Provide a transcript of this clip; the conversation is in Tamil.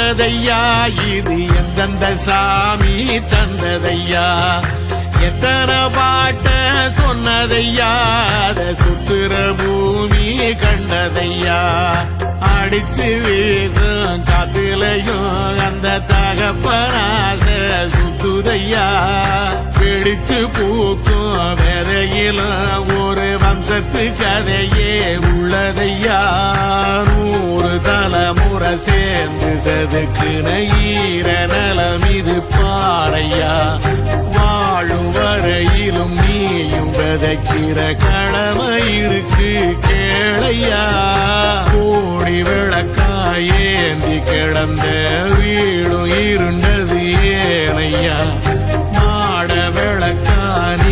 வந்ததையா இது எந்தெந்த சாமி தந்ததையா எத்தனை பாட்ட சொன்னதையா அத சுத்துற பூமி கண்டதையா அடிச்சு வீசும் காத்துலையும் அந்த தகப்பனாச சுத்துதையா பிடிச்சு பூக்கும் விதையிலும் ஒரு வம்சத்து கதையே உள்ளதையா 100 தலைமுறை சேர்ந்து செதுக்குன ஈர நலம் இது பாறையா வாழும் வரையிலும் நீயும் விதைக்கிற கடமை இருக்கு கேளையா கோடி விளக்காயேந்தி கிடந்த வீடும் இருண்டது ஏனையா மாட விளக்கான